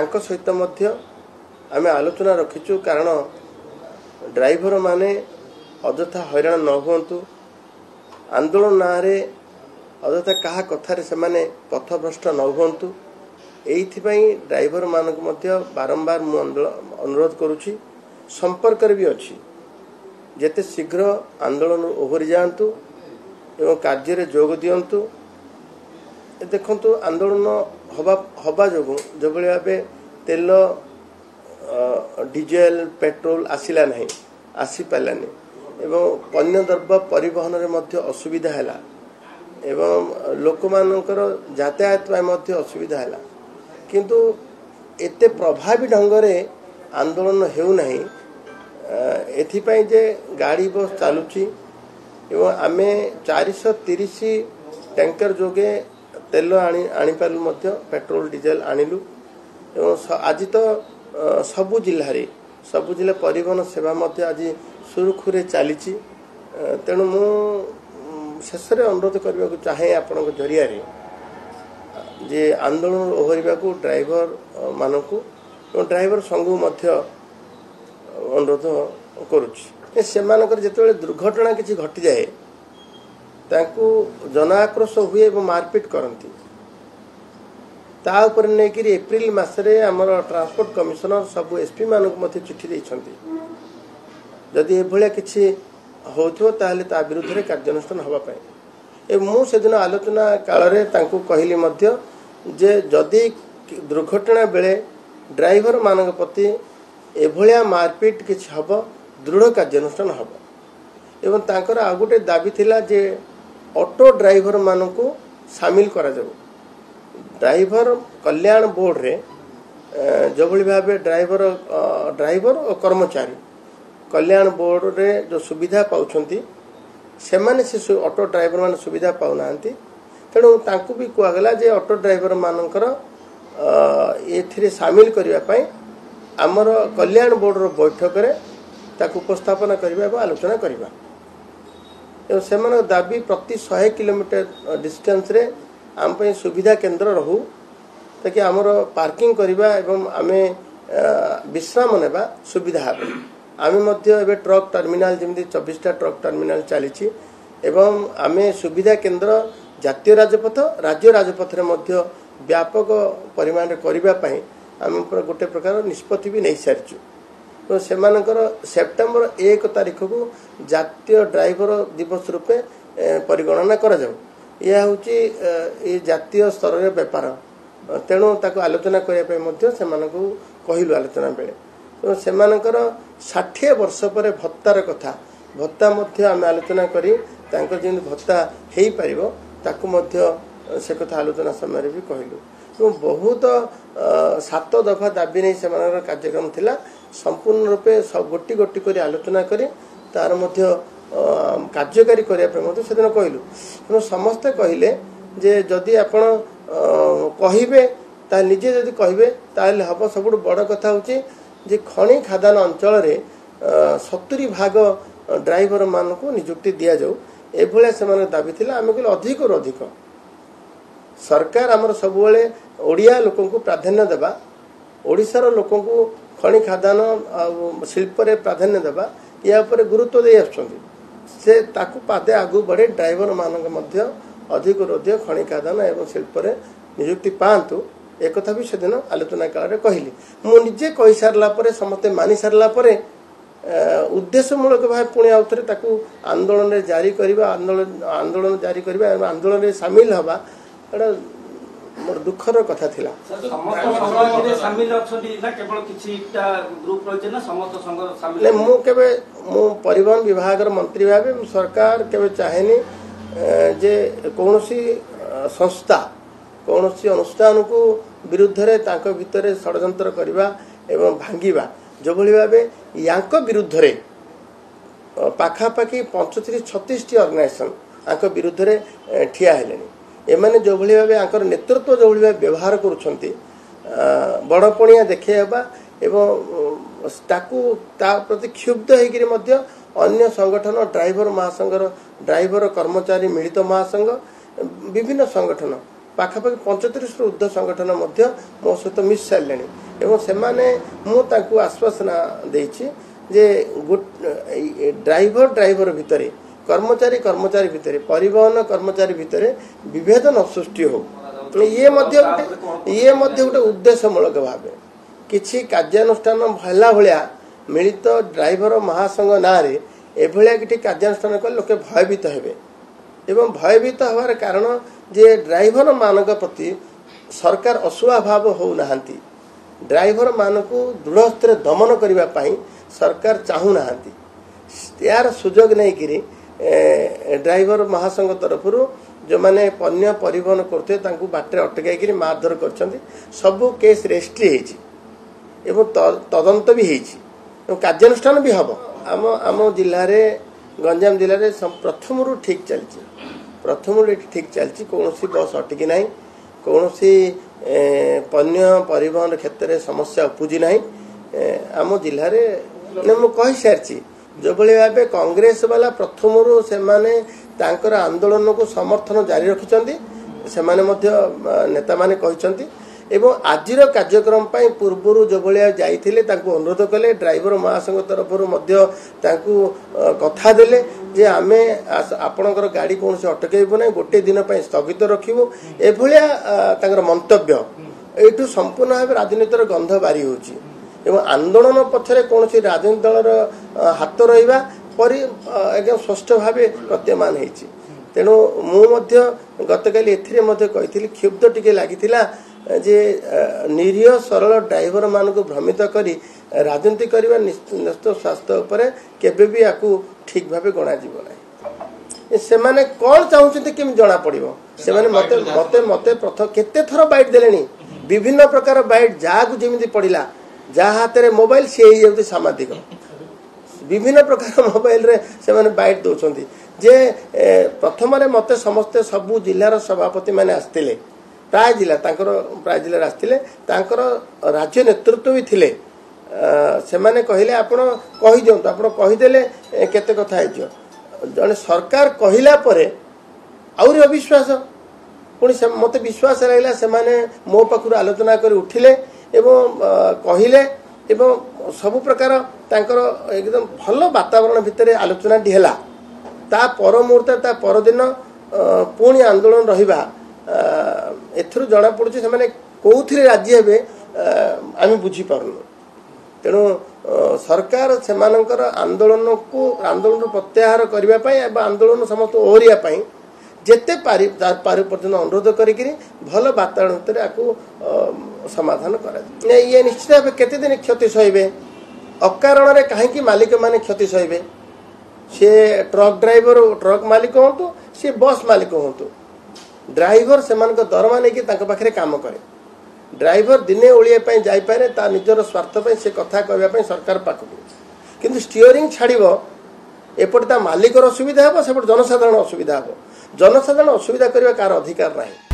तांको सहित मध्य आमे आलोचना रखिचु कारण ड्राइवर माने अजथा हैरान न हुंतु आंदोलन नारे अजथा कहा कथार से माने पथभ्रष्ट न हुंतु एइथिपाई ड्राइवर मानक मध्य बारंबार मु अनुरोध करुछि संपर्क भी अच्छी जेते शीघ्र आंदोलन ओहरी जातु एवं कार्य जोग दिंतु देखु आंदोलन हवा जो जो भाव तेल डीजेल पेट्रोल आसला नहीं आसी पारानी एवं अन्य द्रव्य परिवहन रे मध्य असुविधा है एवं लोक मानकर यातायात मध्य असुविधा है किंतु एते प्रभावी ढंग से आंदोलन हेउना एथिपाई जे गाड़ी बस चलुची एवं आमे 430 टैंकर जोगे तेल आनी पालु मध्य पेट्रोल डीजेल आनिलु एवं आज तो सबु जिला परिवहन सेवा मध्य आज सुरखुरे चली तेणु मु शेष अनुरोध करने को चाहे आपण जरिया जे आंदोलन ओहरिबा को ड्राइवर मानक ड्राइवर संघ मध्य अनुरोध करुच्ची से जिते दुर्घटना किसी घटी जाए ताकू जन आक्रोश हुए और मारपिट करती ता ऊपर नहीं एप्रिल मासरे आमर ट्रांसपोर्ट कमिशनर सबू एसपी मानक चिठी देइछंती जदि एभलिया किछि होथो ताहले ता विरुद्ध रे कार्यानुष्ठान हवा पाए मु सेदिन आलोचना काल रे तांकू कहली मध्य जे जदि दुर्घटना बेले ड्राइवर मानक प्रति एभलिया मारपिट किछि हबो दृढ़ कार्यानुष्ठान हबो एवं तांकर आ गोटे दाबी थिला जे ऑटो ड्राइवर मानकू शामिल करा जाऊ ड्राइवर कल्याण बोर्ड रे जो भाव ड्राइवर और कर्मचारी कल्याण बोर्ड रे जो सुविधा पाउछंती से माने से ऑटो ड्राइवर मान सुविधा पाउना तेणु तांकू भी कहगला जे ऑटो ड्राइवर मानकर एथिरे शामिल करबा पई आमर कल्याण बोर्ड रो बैठक रे ताकू उपस्थापन करबा एवं आलोचना करबा एवं से दाबी प्रति 100 किलोमीटर डिस्टेंस रे आम पे सुविधा केंद्र रहू ताकि आमर पार्किंग करबा एवं आमे विश्राम नेबा सुविधा हे आमे मध्य एबे ट्रक टर्मिनाल जमिति 24टा ट्रक टर्मिनाल चली एवं आमे सुविधा केंद्र जातीय राजपथ राज्य राजपथ रे मध्य व्यापक परिमाण रे करबा पई आमे गोटे प्रकार निष्पत्ति भी नहीं सारिछु तो सेमानकर सेप्टेम्बर 1 तारिख को जातीय ड्राइवर दिवस रूपे परिगणना करा जाऊ यह होची ए जातीय स्तर रे व्यापार तेणु ताको आलोचना करबा पई मध्य सेमानकू कहिलु आलोचना बेले तो सेमानकर 60 वर्ष पर भत्तार कथा भत्ता मध्य आम आलोचना करी तांको जिन भत्ता हेई परिबो ताकू मध्य से कथा आलोचना समय भी कहलु तो बहुत 7 दफा दाबी नहीं सेमानकर कार्यक्रम थिला संपूर्ण रूपे सब गोटी गोटी करी आलोचना करी तार मध्य कार्यकारी करने पे से दिन कहलु तेणु समस्ते कहले जे जदि आपण कहिबे ता निजे जदि कहिबे ताले हम सब बड़ कथा होची जे खणी खादान अंचल रे 70 भाग ड्राइवर मान को नियुक्ति दिया जाऊ एभले से दाबी थिला आमे कहले अधिक रो अधिक सरकार आमर सब बेले ओडिया लोकन को प्राधान्य देबा ओडिशार लोकन को खणी खादान शिल्प रे प्राधान्य देबा या पर गुरुत्व दे आछंती से ताकू पादे आगु बढ़े ड्राइवर मानक मध्य अधिक अधिक खणी खादान एवं शिल्प रे नियुक्ति पांतु एक कथा भी सेदिन आलोचना काल रे कहली मु निजे कहि सारला परे समते मानि सारला परे उद्देश्यमूलक भाव पुणी आउथरे ताकू आंदोलन रे जारी करबा आंदोलन जारी करबा आंदोलन रे शामिल हबा एटा मोर दुखर कथा थिला समस्त संघ रे शामिल अछंती ना केवल किछिटा ग्रुप रहिছে ना समस्त संघ शामिल ले मु केबे मु परिवहन विभाग र मंत्री भाबे सरकार केबे चाहेनी जे कोनोसी संस्था कोनोसी अनुष्ठान को विरुद्ध रे तांको भितरे षडयंत्र करबा एवं भांगीबा जो भली भाबे यांको विरुद्ध रे पाखा पाखी 35-36 टी ऑर्गेनाइजेशन आंको विरुद्ध रे ठिया हेलेनी एमाने जो भली भाबे आंकर नेतृत्व जो भली भाबे व्यवहार करूछंती बड़पणिया देखेबा एवं ताकू ता प्रति क्षुब्ध हेगिरि मध्य अन्य संगठन ड्राइवर महासंघर ड्राइवर कर्मचारी मिलित महासंघ विभिन्न संगठन पाखापाखि 45 ऊर्ध्व संगठन मो सहित मिस सारे और आश्वासना देछि जे ड्राइवर भितर कर्मचारी भितर परिवहन कर्मचारी भितर विभेद न सृष्टि हो ये गोटे उद्देश्यमूलक भाव किछि कार्यानुष्ठान भला भाया मिलित ड्राइवर महासंघ ना एभलिया कि कार्यानुष्ठान कले लोके भयभीत हेबे एवं भयभीत हवार कारण जे ड्राइवर मानक प्रति सरकार असुआ भाव हो नाहांती ड्राइवर मानक दृढ़ दमन करने पाई सरकार चाहू नाहांती यार सुजोग नहीं कि ड्राइवर महासंघ तरफ जो माने पन्य परिवहन करते बाटे अटकाई मारधर कर सबू केस रेजिस्ट्री एवं तदंत भी हो कार्यानुष्ठान भी हम आम आम जिले में गंजाम जिले में प्रथम ठीक चलती कौन बस अटकी ना कौन पन्य परिवहन क्षेत्र में समस्या उपजी ना आम जिले में मुझे सारी जो भाव कांग्रेस वाला प्रथम से आंदोलन को समर्थन जारी रखिंट से नेता माने कहते एवं आज कार्यक्रम पूर्व जो भाया जाइए अनुरोध कले ड्राइवर महासंघ तरफ कथा देले जे आमे आपणकर गाड़ी कौन से अटकबू ना गोटे दिन स्थगित रखू एभलिया मंतव्य यू संपूर्ण भाव राजनीतिर गंध बारी हो आंदोलन पछरे कौन राजनीति दलर हाथ रहा स्पष्ट भाव प्रतीयमान होती तेणु मुझे गतकाली कही क्षुब्ध टिके लगी जे निरीह सरल ड्राइवर मान को भ्रमित करी राजनीति करने निश्चित स्वास्थ्य उपर केबे भी आपको ठीक भाव गणा से माने कौन चाहते कि जना पड़ो से मते मते मते प्रथम केते थर बाइट देले विभिन्न प्रकार बाइट जहाँ जमी पड़ा जहाँ हाथ में मोबाइल सी हो सामाजिक विभिन्न प्रकार मोबाइल रे से माने बाइट दौरान जे प्रथम मते समस्ते सबू जिलार सभापति मैंने आसते प्राय जिले आसते राज्य नेतृत्व भी थिले से माने कहले आपण कहि दियंतु आपण कहिदेले केते कथा है जने सरकार कहिला परे आउरी अविश्वास पुणी मते विश्वास लागला से माने मो पाखु आलोचना कर उठिले एवं कहिले एवं सब प्रकार तांकर एकदम भल वातावरण भितर आलोचना टी हैला ता पर मुहूर्त ता पर दिन पुणी आंदोलन रहिबा एथरु जना पड़ुछि से माने कोउथिरे राज्य हेबे आमी बुझी पारनु तेणु सरकार से आंदोलन प्रत्याहार करने आंदोलन समस्त ओहरिया जेते पारि पर्यटन अनुरोध करी भल वातावरण भितर आपको समाधान कर ये निश्चित भाव केते दिन क्षति सहे अकारण में कहीं मालिक माने क्षति सहे सी ट्रक ड्राइवर ट्रक मालिक हूँ सी बस मालिक हूँ ड्राइवर से दरमा नहीं पाखे काम करे ड्राइवर दिने ओलिया जापे ता निजर स्वार्थ से कथा कहवाई सरकार पाखक किंतु स्टीयरिंग छाड़ एपटे ता मालिकर असुविधा हे सेपटे जनसाधारण असुविधा हे जनसाधारण असुविधा करने कार अधिकार नहीं।